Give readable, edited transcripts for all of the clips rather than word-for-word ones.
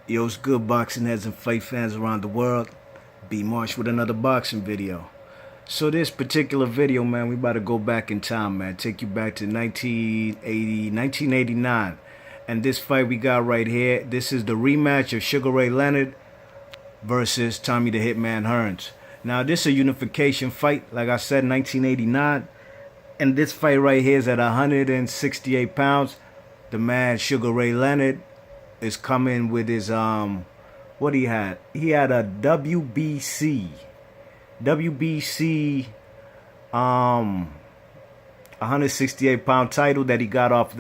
Yo, it's good, boxing heads and fight fans around the world. B Marsh with another boxing video. So this particular video, man, we about to go back in time, man. Take you back to 1989. And this fight we got right here, this is the rematch of Sugar Ray Leonard versus Tommy the Hitman Hearns. Now, this is a unification fight, like I said, 1989. And this fight right here is at 168 pounds. The man, Sugar Ray Leonard, is coming with his what he had a WBC 168 pound title that he got off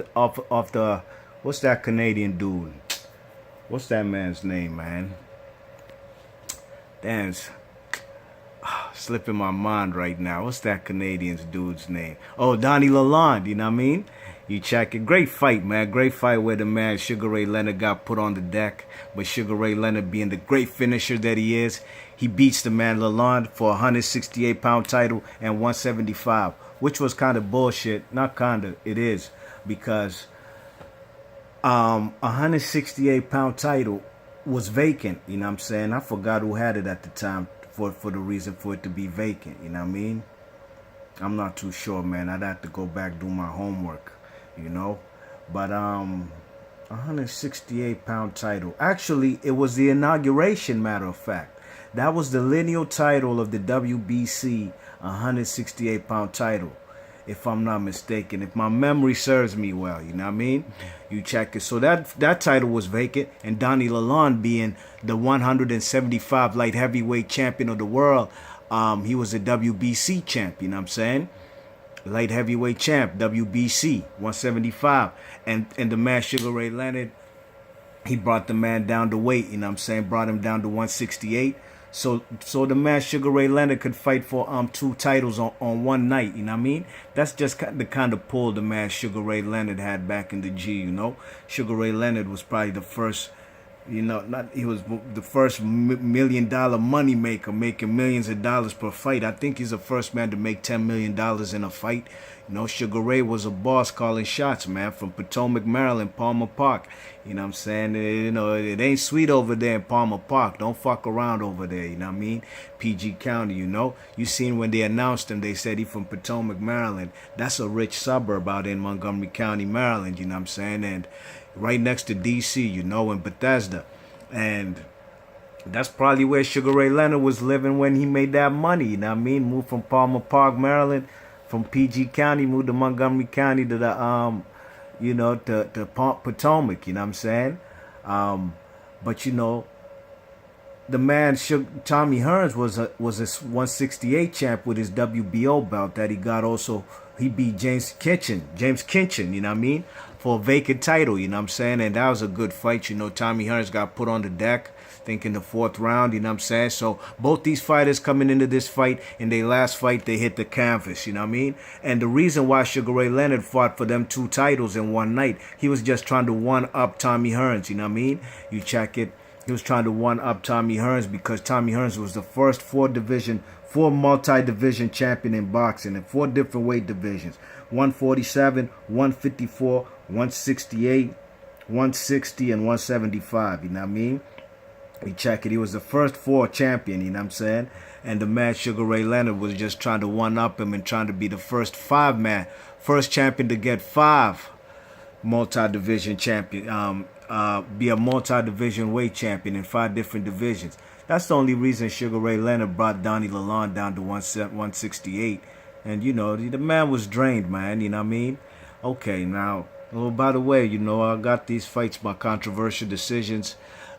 the what's that Canadian dude, what's that man's name, man? Damn, it's slipping my mind right now. What's that Canadian dude's name? Oh, Donnie Lalonde, you know what I mean? You check it. Great fight, man. Great fight where the man Sugar Ray Leonard got put on the deck. But Sugar Ray Leonard, being the great finisher that he is, he beats the man Lalonde for a 168 pound title and 175, which was kind of bullshit. Not kind of, it is, because 168 pound title was vacant. You know what I'm saying? I forgot who had it at the time for the reason for it to be vacant. You know what I mean? I'm not too sure, man. I'd have to go back, do my homework. You know, but 168 pound title. Actually, it was the inauguration, matter of fact. That was the lineal title of the WBC 168 pound title, if I'm not mistaken, if my memory serves me well. You know what I mean? You check it. So that title was vacant, and Donnie Lalonde, being the 175 light heavyweight champion of the world, he was a WBC champ. You know what I'm saying? Light heavyweight champ, WBC 175, and the man Sugar Ray Leonard, he brought the man down to weight, you know what I'm saying, brought him down to 168, so the man Sugar Ray Leonard could fight for two titles on one night. You know what I mean? That's just the kind of pull the man Sugar Ray Leonard had back in the G. You know, Sugar Ray Leonard was probably the first, you know, he was the first $1 million money maker, making millions of dollars per fight. I think he's the first man to make $10 million in a fight. You know, Sugar Ray was a boss calling shots, man, from Potomac, Maryland, Palmer Park. You know what I'm saying? You know, it ain't sweet over there in Palmer Park. Don't fuck around over there, you know what I mean? PG County, you know? You seen when they announced him, they said he from Potomac, Maryland. That's a rich suburb out in Montgomery County, Maryland, you know what I'm saying? And right next to D.C., you know, in Bethesda. And that's probably where Sugar Ray Leonard was living when he made that money, you know what I mean? Moved from Palmer Park, Maryland, from PG County, moved to Montgomery County to the, you know, to Potomac, you know what I'm saying? But, you know, the man, Tommy Hearns, was a 168 champ with his WBO belt that he got also. He beat James Kitchen, you know what I mean, for a vacant title, you know what I'm saying? And that was a good fight. You know, Tommy Hearns got put on the deck, I think in the 4th round, you know what I'm saying? So both these fighters coming into this fight, in their last fight, they hit the canvas, you know what I mean? And the reason why Sugar Ray Leonard fought for them 2 titles in one night, he was just trying to one-up Tommy Hearns, you know what I mean? You check it. He was trying to one-up Tommy Hearns because Tommy Hearns was the first 4 multi-division champion in boxing in 4 different weight divisions: 147, 154, 168, 160, and 175. You know what I mean? We check it. He was the first 4 champion. You know what I'm saying? And the man Sugar Ray Leonard was just trying to one-up him and trying to be the first first champion to get 5 multi-division champion. Be a multi-division weight champion in 5 different divisions. That's the only reason Sugar Ray Leonard brought Donnie Lalonde down to 168. And, you know, the man was drained, man. You know what I mean? Okay, now, oh, by the way, you know, I got these fights, my controversial decisions,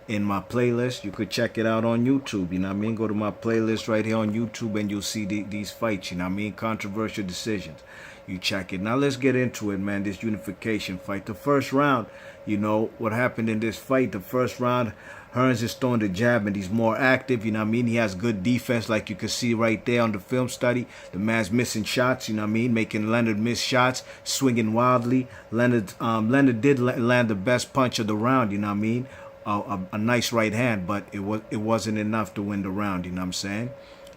in my playlist. You could check it out on YouTube, you know what I mean? Go to my playlist right here on YouTube and you'll see these fights, you know what I mean? Controversial decisions. You check it. Now let's get into it, man, this unification fight. The first round, you know, what happened in this fight, the first round, Hearns is throwing the jab and he's more active, you know what I mean? He has good defense, like you can see right there on the film study. The man's missing shots, you know what I mean? Making Leonard miss shots, swinging wildly. Leonard did land the best punch of the round, you know what I mean? A nice right hand, but it wasn't enough to win the round, you know what I'm saying?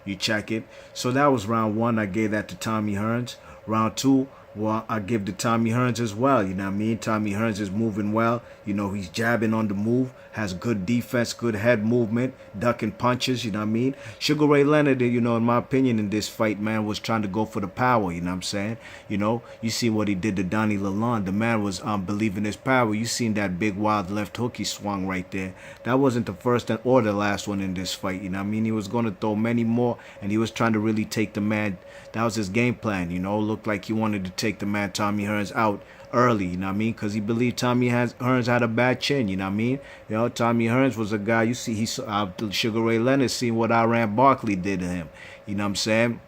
You check it. So that was round 1. I gave that to Tommy Hearns. Round 2, Well, I give to Tommy Hearns as well. You know what I mean? Tommy Hearns is moving well. You know, he's jabbing on the move, has good defense, good head movement, ducking punches. You know what I mean? Sugar Ray Leonard, you know, in my opinion, in this fight, man, was trying to go for the power. You know what I'm saying? You know, you see what he did to Donnie Lalonde. The man was believing his power. You seen that big wild left hook he swung right there. That wasn't the first or the last one in this fight. You know what I mean? He was going to throw many more, and he was trying to really take the man. That was his game plan, you know. Looked like he wanted to take the man Tommy Hearns out early, you know what I mean? Because he believed Hearns had a bad chin, you know what I mean? You know, Tommy Hearns was a guy, you see, Sugar Ray Leonard seen what Iran Barkley did to him, you know what I'm saying?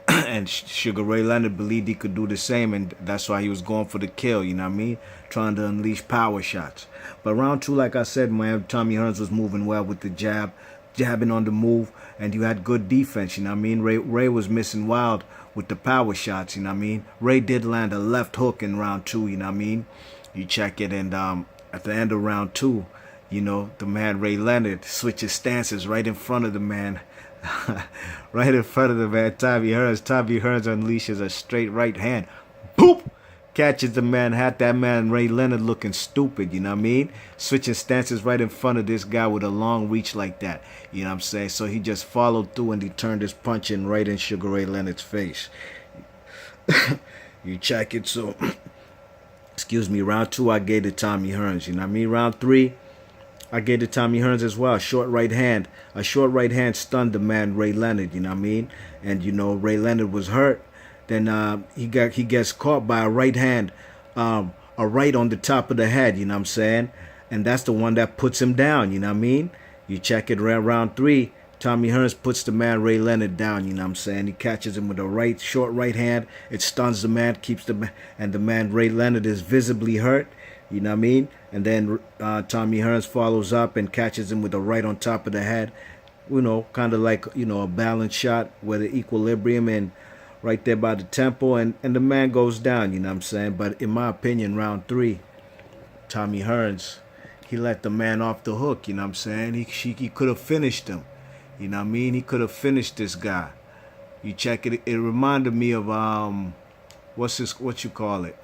And Sugar Ray Leonard believed he could do the same, and that's why he was going for the kill, you know what I mean? Trying to unleash power shots. But round two, like I said, man, Tommy Hearns was moving well with the jabbing on the move, and you had good defense, you know what I mean? Ray was missing wild with the power shots, you know what I mean? Ray did land a left hook in round two, you know what I mean? You check it, and at the end of round two, you know, the man Ray Leonard switches stances right in front of the man. Right in front of the man, Tommy Hearns. Tommy Hearns unleashes a straight right hand. Boop! Catches the man, had that man Ray Leonard looking stupid, you know what I mean? Switching stances right in front of this guy with a long reach like that, you know what I'm saying? So he just followed through and he turned his punch in right in Sugar Ray Leonard's face. You check it, so, excuse me, round two I gave to Tommy Hearns, you know what I mean? Round three, I gave to Tommy Hearns as well. Short right hand. A short right hand stunned the man Ray Leonard, you know what I mean? And, you know, Ray Leonard was hurt. Then he gets caught by a right hand, a right on the top of the head, you know what I'm saying? And that's the one that puts him down, you know what I mean? You check it round three, Tommy Hearns puts the man Ray Leonard down, you know what I'm saying? He catches him with a short right hand. It stuns the man, and the man Ray Leonard is visibly hurt, you know what I mean? And then Tommy Hearns follows up and catches him with a right on top of the head, you know, kind of like, you know, a balance shot with the equilibrium and right there by the temple, and the man goes down, you know what I'm saying? But in my opinion, round three, Tommy Hearns, he let the man off the hook, you know what I'm saying? He could have finished him, you know what I mean? He could have finished this guy. You check it, it reminded me of, what you call it?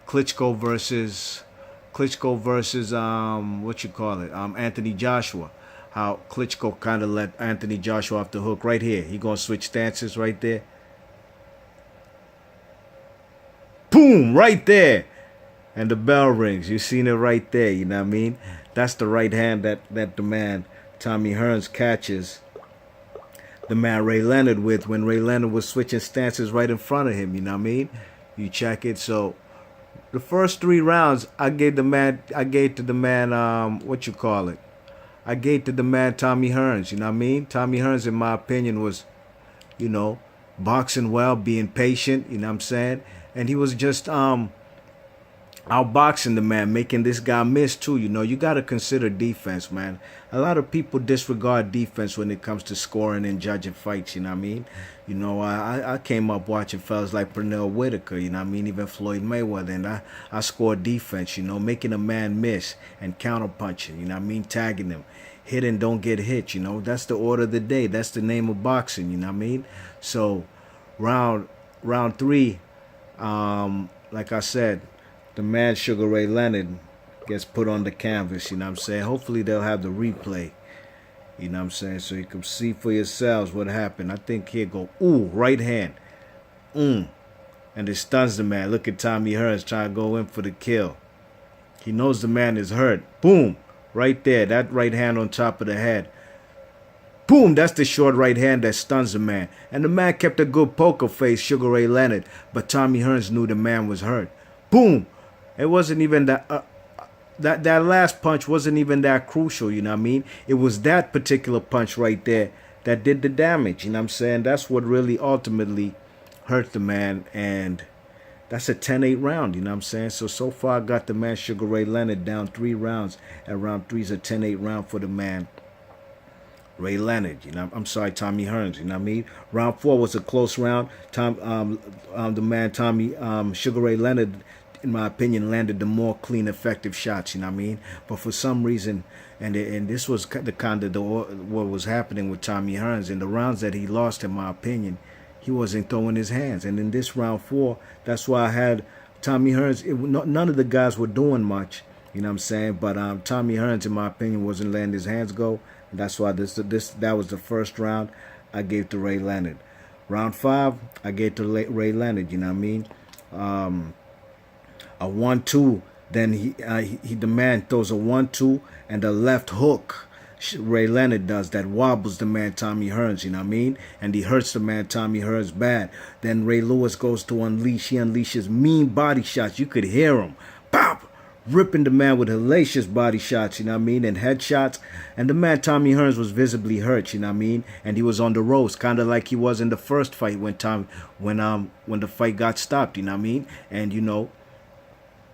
Klitschko versus, what you call it? Anthony Joshua. How Klitschko kind of let Anthony Joshua off the hook right here. He gonna switch stances right there. Boom, right there. And the bell rings. You seen it right there, you know what I mean? That's the right hand that the man Tommy Hearns catches the man Ray Leonard with when Ray Leonard was switching stances right in front of him, you know what I mean? You check it. So the first 3 rounds I gave to the man what you call it? I gave to the man Tommy Hearns, you know what I mean? Tommy Hearns, in my opinion, was, you know, boxing well, being patient, you know what I'm saying? And he was just outboxing the man, making this guy miss too, you know. You got to consider defense, man. A lot of people disregard defense when it comes to scoring and judging fights, you know what I mean? You know, I came up watching fellas like Pernell Whitaker, you know what I mean? Even Floyd Mayweather, and I scored defense, you know, making a man miss and counterpunching, you know what I mean? Tagging him. Hit and don't get hit, you know. That's the order of the day. That's the name of boxing, you know what I mean? So, round 3, like I said, the man Sugar Ray Leonard gets put on the canvas, you know what I'm saying? Hopefully they'll have the replay, you know what I'm saying? So you can see for yourselves what happened. I think he'll go, ooh, right hand. And it stuns the man. Look at Tommy Hearns trying to go in for the kill. He knows the man is hurt. Boom. Right there, that right hand on top of the head. Boom, that's the short right hand that stuns the man. And the man kept a good poker face, Sugar Ray Leonard, but Tommy Hearns knew the man was hurt. Boom. It wasn't even that last punch wasn't even that crucial, you know what I mean? It was that particular punch right there that did the damage, you know what I'm saying? That's what really ultimately hurt the man, and that's a 10-8 round, you know what I'm saying? So far I got the man Sugar Ray Leonard down 3 rounds. And round 3 is a 10-8 round for the man Ray Leonard, you know. I'm sorry, Tommy Hearns, you know what I mean? Round 4 was a close round. The man Sugar Ray Leonard, in my opinion, landed the more clean, effective shots, you know what I mean? But for some reason, and this was the kind of what was happening with Tommy Hearns, in the rounds that he lost, in my opinion, he wasn't throwing his hands. And in this round 4, that's why I had Tommy Hearns. None of the guys were doing much, you know what I'm saying? But Tommy Hearns, in my opinion, wasn't letting his hands go. And that's why that was the first round I gave to Ray Leonard. Round 5, I gave to Ray Leonard, you know what I mean? A 1-2, then the man throws a 1-2 and a left hook. Ray Leonard does that wobbles the man Tommy Hearns, you know what I mean? And he hurts the man Tommy Hearns bad. Then Ray Lewis goes to unleash. He unleashes mean body shots. You could hear him. Pop! Ripping the man with hellacious body shots, you know what I mean? And headshots. And the man Tommy Hearns was visibly hurt, you know what I mean? And he was on the ropes, kind of like he was in the first fight when the fight got stopped, you know what I mean? And you know,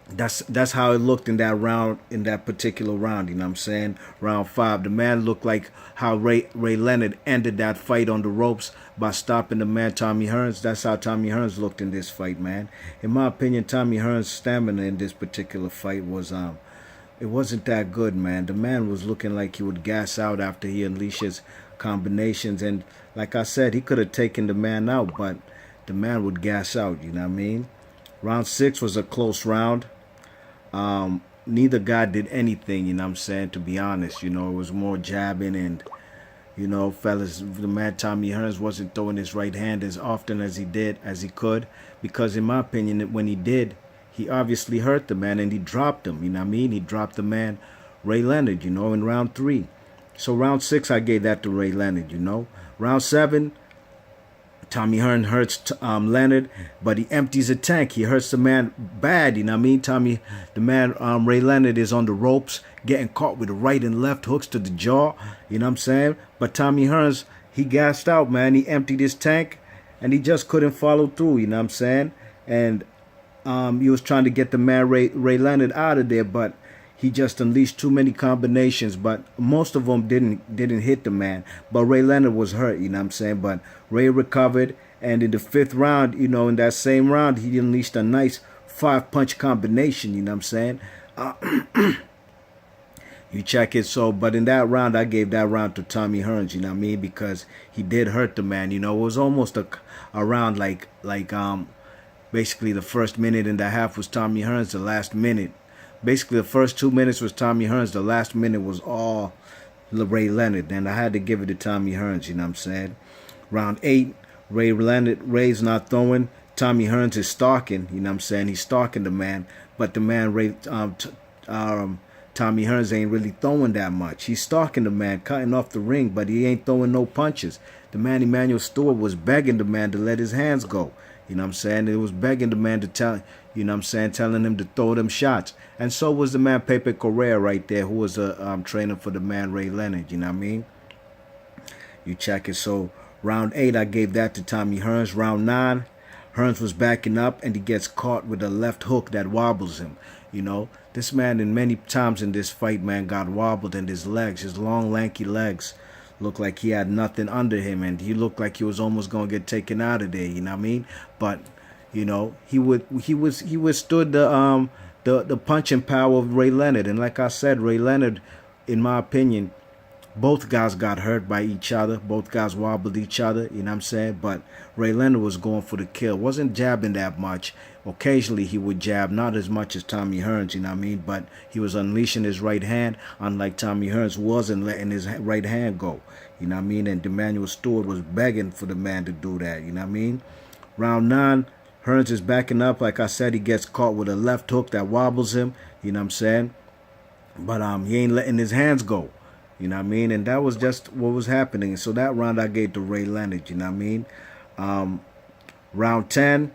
that's how it looked in that round, in that particular round, you know what I'm saying? Round 5, the man looked like how Ray Leonard ended that fight on the ropes by stopping the man Tommy Hearns. That's how Tommy Hearns looked in this fight, man. In my opinion, Tommy Hearns' stamina in this particular fight was it wasn't that good, man. The man was looking like he would gas out after he unleashes combinations, and like I said, he could have taken the man out, but the man would gas out, you know what I mean? Round 6 was a close round. Neither guy did anything, you know what I'm saying, to be honest. You know, it was more jabbing, and, you know, fellas, the man Tommy Hearns wasn't throwing his right hand as often as he could, because in my opinion, when he did, he obviously hurt the man and he dropped him, you know what I mean? He dropped the man Ray Leonard, you know, in round 3. So round 6, I gave that to Ray Leonard, you know. Round 7, Tommy Hearns hurts Leonard, but he empties a tank. He hurts the man bad, you know what I mean? The man Ray Leonard is on the ropes, getting caught with the right and left hooks to the jaw, you know what I'm saying? But Tommy Hearns, he gassed out, man. He emptied his tank, and he just couldn't follow through, you know what I'm saying? And he was trying to get the man Ray Leonard out of there, but he just unleashed too many combinations, but most of them didn't hit the man. But Ray Leonard was hurt, you know what I'm saying? But Ray recovered, and in the 5th round, you know, in that same round, he unleashed a nice 5-punch combination, you know what I'm saying? You check it. So, but in that round, I gave that round to Tommy Hearns, you know what I mean? Because he did hurt the man, you know. It was almost a round like basically the first minute and a half was Tommy Hearns, the last minute. Basically, the first 2 minutes was Tommy Hearns. The last minute was all Ray Leonard. And I had to give it to Tommy Hearns, you know what I'm saying? Round 8, Ray's not throwing. Tommy Hearns is stalking, you know what I'm saying? He's stalking the man. But the man, Tommy Hearns ain't really throwing that much. He's stalking the man, cutting off the ring, but he ain't throwing no punches. The man, Emmanuel Stewart, was begging the man to let his hands go. You know what I'm saying? It was begging the man to tell, you know what I'm saying, telling him to throw them shots. And so was the man Pepe Correa right there, who was a trainer for the man Ray Leonard, you know what I mean? You check it. So round 8, I gave that to Tommy Hearns. Round 9, Hearns was backing up, and he gets caught with a left hook that wobbles him. You know, this man, in many times in this fight, man, got wobbled, and his legs, his long, lanky legs, looked like he had nothing under him, and he looked like he was almost gonna get taken out of there. You know what I mean? But you know, he withstood the punching power of Ray Leonard, and like I said, Ray Leonard, in my opinion, both guys got hurt by each other. Both guys wobbled each other, you know what I'm saying? But Ray Leonard was going for the kill. Wasn't jabbing that much. Occasionally he would jab, not as much as Tommy Hearns, you know what I mean? But he was unleashing his right hand, unlike Tommy Hearns wasn't letting his right hand go, you know what I mean? And Emmanuel Stewart was begging for the man to do that, you know what I mean? Round 9, Hearns is backing up. Like I said, he gets caught with a left hook that wobbles him, you know what I'm saying? But he ain't letting his hands go. You know what I mean? And that was just what was happening. So that round I gave to Ray Leonard, you know what I mean? Round 10,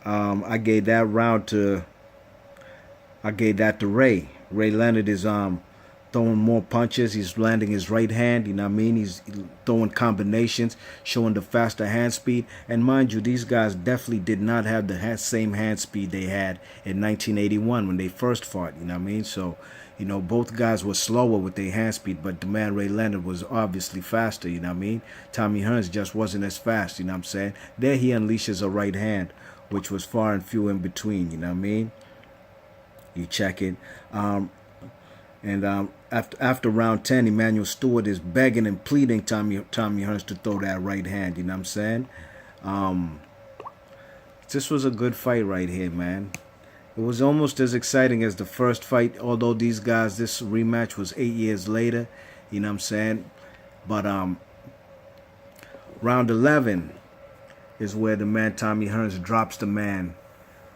I gave that to Ray. Ray Leonard is throwing more punches. He's landing his right hand, you know what I mean? He's throwing combinations, showing the faster hand speed. And mind you, these guys definitely did not have the same hand speed they had in 1981 when they first fought, you know what I mean? So, you know, both guys were slower with their hand speed, but the man Ray Leonard was obviously faster, you know what I mean? Tommy Hearns just wasn't as fast, you know what I'm saying? There he unleashes a right hand, which was far and few in between, you know what I mean? You check it. And after round 10, Emmanuel Stewart is begging and pleading Tommy Hearns to throw that right hand. You know what I'm saying? This was a good fight right here, man. It was almost as exciting as the first fight, although these guys, this rematch was 8 years later. You know what I'm saying? But round 11 is where the man Tommy Hearns drops the man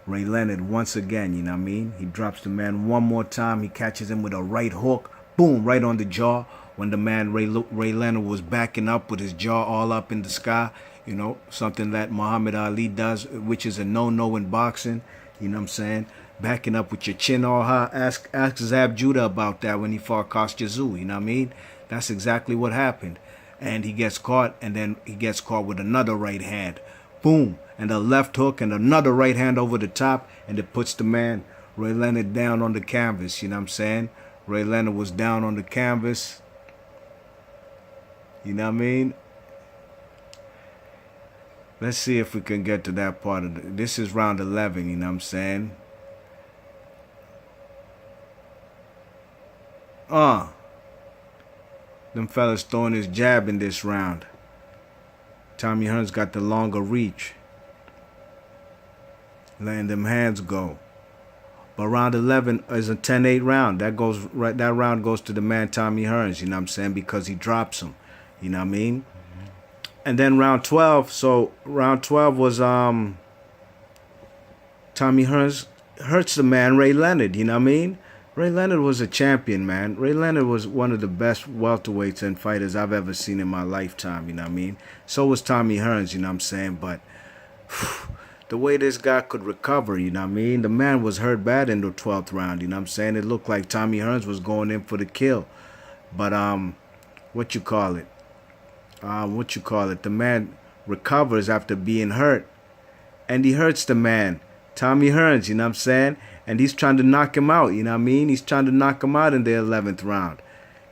Ray Leonard once again. You know what I mean? He drops the man one more time. He catches him with a right hook. Boom, right on the jaw. When the man Ray Leonard was backing up with his jaw all up in the sky. You know, something that Muhammad Ali does, which is a no-no in boxing. You know what I'm saying? Backing up with your chin all high. Ask Zab Judah about that when he fought Kostya Tszyu. You know what I mean? That's exactly what happened. And he gets caught, and then he gets caught with another right hand. Boom. And a left hook and another right hand over the top. And it puts the man, Ray Leonard, down on the canvas. You know what I'm saying? Ray Leonard was down on the canvas. You know what I mean? Let's see if we can get to that part of it. This is round 11, you know what I'm saying? Them fellas throwing his jab in this round. Tommy Hearns got the longer reach. Letting them hands go. But round 11 is a 10-8 round. That round goes to the man Tommy Hearns, you know what I'm saying? Because he drops him. You know what I mean? And then round 12, so round 12 was Tommy Hearns hurts the man Ray Leonard, you know what I mean? Ray Leonard was a champion, man. Ray Leonard was one of the best welterweights and fighters I've ever seen in my lifetime, you know what I mean? So was Tommy Hearns, you know what I'm saying? But the way this guy could recover, you know what I mean? The man was hurt bad in the 12th round, you know what I'm saying? It looked like Tommy Hearns was going in for the kill. But what you call it? The man recovers after being hurt. And he hurts the man, Tommy Hearns, you know what I'm saying? And he's trying to knock him out, you know what I mean? He's trying to knock him out in the 11th round.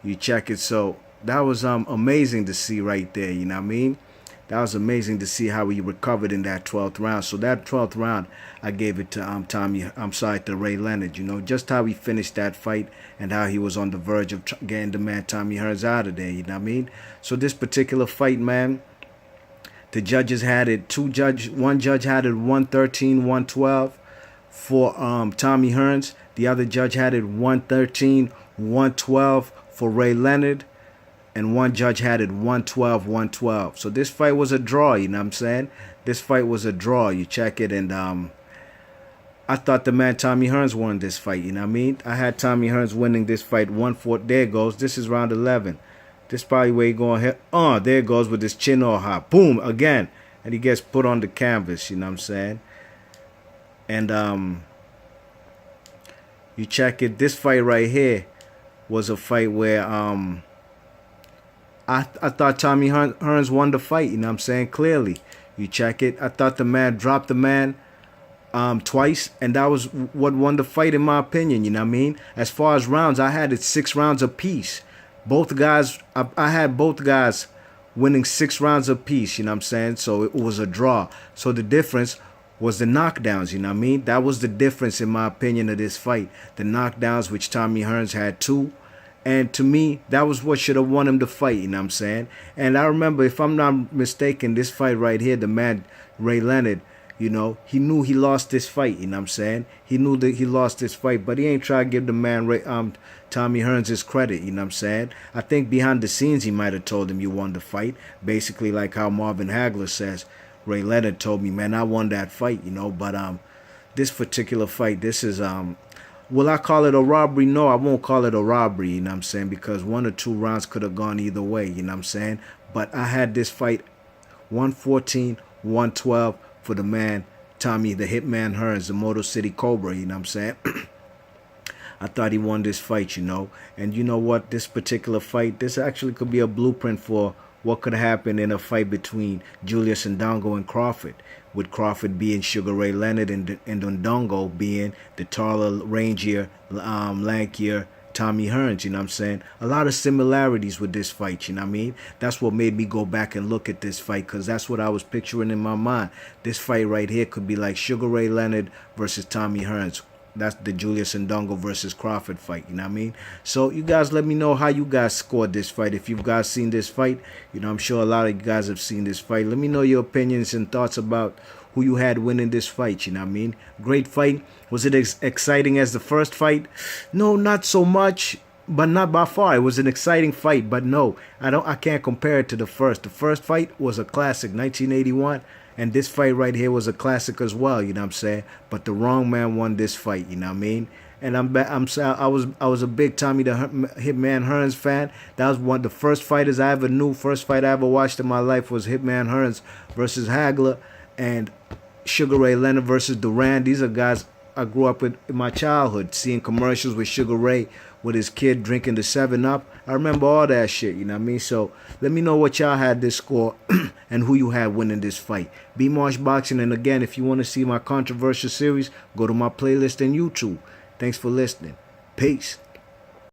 You check it. So that was amazing to see right there, you know what I mean? That was amazing to see how he recovered in that 12th round. So that 12th round, I gave it to to Ray Leonard, you know, just how he finished that fight and how he was on the verge of getting the man Tommy Hearns out of there, you know what I mean? So this particular fight, man, the judges had it, one judge had it 113-112 for Tommy Hearns. The other judge had it 113-112 for Ray Leonard. And one judge had it 112-112. So this fight was a draw, you know what I'm saying? This fight was a draw. You check it, and I thought the man Tommy Hearns won this fight, you know what I mean? I had Tommy Hearns winning this fight 1-4. There it goes. This is round 11. This probably where he going here. There it goes with his chin all high. Boom, again. And he gets put on the canvas, you know what I'm saying? And you check it. This fight right here was a fight where I thought Tommy Hearns won the fight, you know what I'm saying? Clearly. You check it. I thought the man dropped the man twice, and that was what won the fight in my opinion, you know what I mean? As far as rounds, I had it 6 rounds apiece. Both guys, I had both guys winning 6 rounds apiece, you know what I'm saying? So it was a draw. So the difference was the knockdowns, you know what I mean? That was the difference in my opinion of this fight. The knockdowns, which Tommy Hearns had 2. And to me, that was what should have won him the fight, you know what I'm saying? And I remember, if I'm not mistaken, this fight right here, the man Ray Leonard, you know, he knew he lost this fight, you know what I'm saying? He knew that he lost this fight, but he ain't trying to give the man Tommy Hearns his credit, you know what I'm saying? I think behind the scenes he might have told him you won the fight, basically like how Marvin Hagler says, Ray Leonard told me, man, I won that fight, you know? But this particular fight, this is will I call it a robbery? No, I won't call it a robbery, you know what I'm saying? Because 1 or 2 rounds could have gone either way, you know what I'm saying? But I had this fight 114-112 for the man, Tommy the Hitman Hearns, the Motor City Cobra, you know what I'm saying? I thought he won this fight, you know? And you know what? This particular fight, this actually could be a blueprint for what could happen in a fight between Julius Ndongo and Crawford, with Crawford being Sugar Ray Leonard and Ndongo being the taller, rangier, lankier Tommy Hearns, you know what I'm saying? A lot of similarities with this fight, you know what I mean? That's what made me go back and look at this fight, because that's what I was picturing in my mind. This fight right here could be like Sugar Ray Leonard versus Tommy Hearns. That's the Julius Ndongo versus Crawford fight, you know what I mean? So you guys let me know how you guys scored this fight. If you guys seen this fight, you know, I'm sure a lot of you guys have seen this fight. Let me know your opinions and thoughts about who you had winning this fight, you know what I mean? Great fight. Was it as exciting as the first fight? No, not so much, but not by far. It was an exciting fight, but no, I can't compare it to the first. The first fight was a classic, 1981. And this fight right here was a classic as well, you know what I'm saying? But the wrong man won this fight, you know what I mean? And I was a big Tommy the Hitman Hearns fan. That was one of the first fighters I ever knew. First fight I ever watched in my life was Hitman Hearns versus Hagler, and Sugar Ray Leonard versus Duran. These are guys I grew up with in my childhood, seeing commercials with Sugar Ray with his kid drinking the 7-Up. I remember all that shit, you know what I mean? So let me know what y'all had this score and who you had winning this fight. B Marsh Boxing, and again, if you want to see my controversial series, go to my playlist on YouTube. Thanks for listening. Peace.